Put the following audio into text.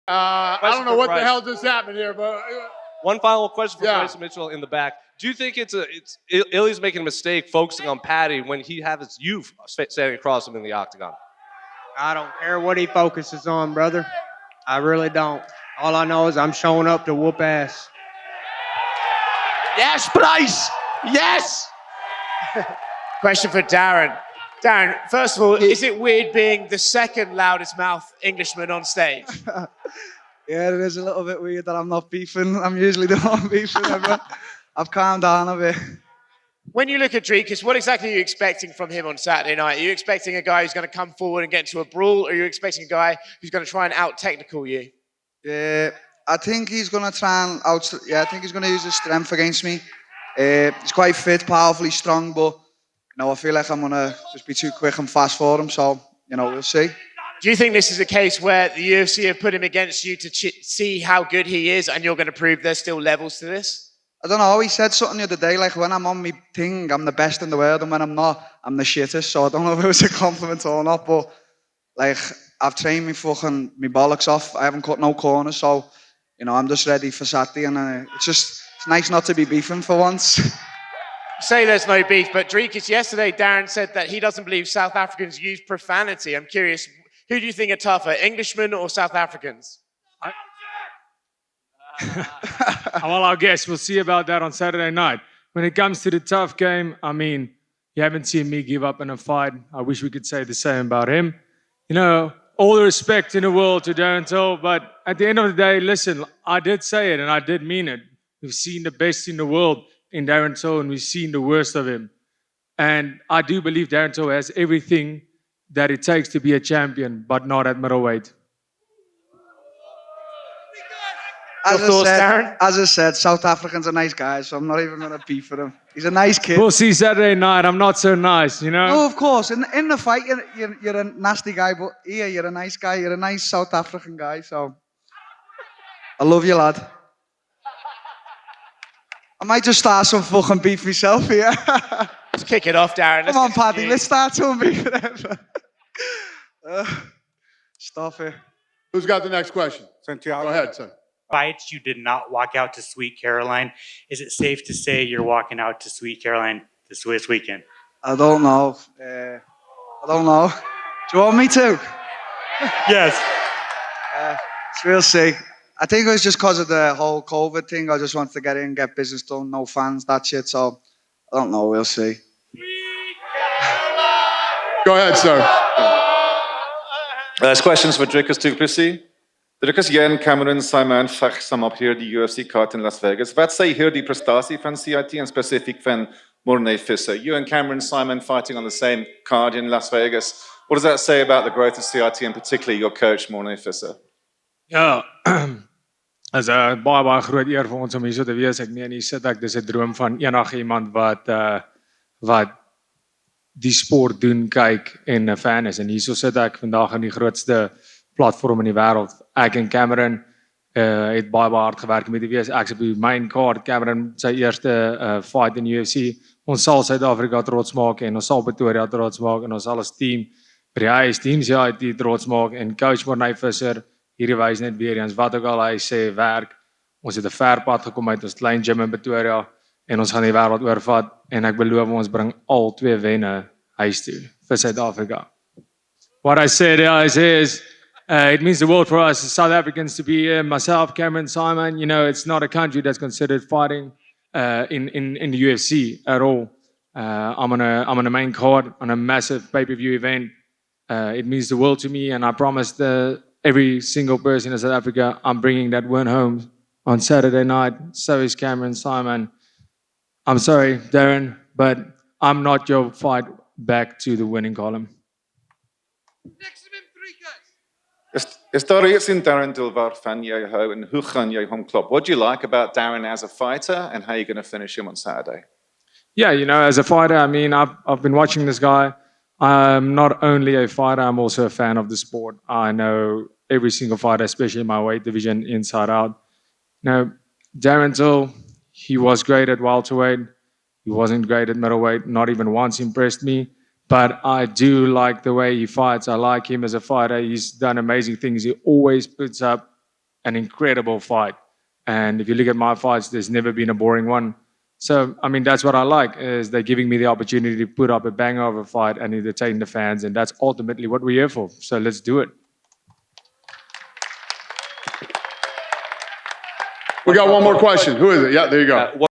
I don't know what the hell just happened here, but one final question for Bryce Mitchell in the back. Do you think it's Ilya's making a mistake focusing on Paddy when he has you standing across him in the octagon? I don't care what he focuses on, brother. I really don't. All I know is I'm showing up to whoop ass. Yes, Bryce! Yes! Question for Darren. Darren, first of all, is it weird being the second loudest mouth Englishman on stage? Yeah, it is a little bit weird that I'm not beefing. I'm usually the one beefing, but I've calmed down a bit. When you look at Dricus, what exactly are you expecting from him on Saturday night? Are you expecting a guy who's going to come forward and get into a brawl, or are you expecting a guy who's going to try and out-technical you? Yeah, I think he's going to try and I think he's going to use his strength against me. He's quite fit, powerfully strong, but I feel like I'm going to just be too quick and fast for him, so, we'll see. Do you think this is a case where the UFC have put him against you to see how good he is, and you're going to prove there's still levels to this? I don't know, he said something the other day, like when I'm on my thing, I'm the best in the world, and when I'm not, I'm the shittest, so I don't know if it was a compliment or not, but like, I've trained me bollocks off, I haven't cut no corners, so, I'm just ready for Saturday, and it's nice not to be beefing for once. Say there's no beef, but Dricus, yesterday Darren said that he doesn't believe South Africans use profanity. I'm curious, who do you think are tougher, Englishmen or South Africans? Well, I guess we'll see about that on Saturday night. When it comes to the tough game, I mean, you haven't seen me give up in a fight. I wish we could say the same about him. All the respect in the world to Darren Till, but at the end of the day, listen, I did say it and I did mean it. We've seen the best in the world in Darren Till, and we've seen the worst of him. And I do believe Darren Till has everything that it takes to be a champion, but not at middleweight. As I said, South African's a nice guy, so I'm not even going to beef with him. He's a nice kid. We'll see Saturday night. I'm not so nice, No, of course. In the fight, you're a nasty guy, but here you're a nice guy. You're a nice South African guy, so I love you, lad. I might just start some fucking beef myself here. Let's kick it off, Darren. Come on, Paddy, let's start some beef. Stop it. Who's got the next question? Santiago. Go ahead, sir. Fights you did not walk out to Sweet Caroline. Is it safe to say you're walking out to Sweet Caroline this weekend? I don't know. Do you want me to? Yes. We'll see. I think it was just because of the whole COVID thing. I just wanted to get in, get business done, no fans, that shit. So I don't know. We'll see. Go ahead, sir. There's questions for Dricus Du Plessis. Dricus, jy en Cameron Simon veg saam op hier die UFC kaart in Las Vegas. Wat sê hier die prestasie van CIT en spesifiek van Morne Visser? You and Cameron Simon fighting on the same card in Las Vegas. What does that say about the growth of CIT and particularly your coach Morne Visser? Ja, is 'n baie groot eer vir ons om hier so te wees. Ek meen, hier sit ek, dis 'n droom van enige iemand wat die sport doen, kyk en 'n fan is. En hierso sit ek vandag in die grootste platform in die wêreld. Ek en Cameron het baie hard gewerk met die wees. Ek's op die main card, Cameron sy eerste fight in UFC. Ons sal Suid-Afrika trots maak en ons sal Pretoria trots maak en ons sal as team by die huis team CIT trots maak en coach Morne Visser hierdie wys net weer eens wat ook al hy sê werk. Ons het 'n ver pad gekom uit ons klein gym in Pretoria en ons gaan die wêreld oorvat en ek beloof ons bring al 2 wenne huis toe vir Suid-Afrika. What I said is it means the world for us South Africans to be here. Myself, Cameron Simon, it's not a country that's considered fighting in the UFC at all. I'm on a main card on a massive pay-per-view event. It means the world to me, and I promise every single person in South Africa, I'm bringing that win home on Saturday night. So is Cameron Simon. I'm sorry, Darren, but I'm not your fight back to the winning column. Is daar iets in Darren Till waarvan jy hou en hoe gaan jy hom klop? What do you like about Darren as a fighter and how are you going to finish him on Saturday? Yeah, as a fighter, I mean, I've been watching this guy. I'm not only a fighter, I'm also a fan of the sport. I know every single fighter, especially in my weight division, inside out. Darren Till, he was great at welterweight. He wasn't great at middleweight, not even once impressed me. But I do like the way he fights. I like him as a fighter. He's done amazing things. He always puts up an incredible fight. And if you look at my fights, there's never been a boring one. So, I mean, that's what I like, is they're giving me the opportunity to put up a banger of a fight and entertain the fans, and that's ultimately what we're here for. So let's do it. We got one more question. Who is it? Yeah, there you go.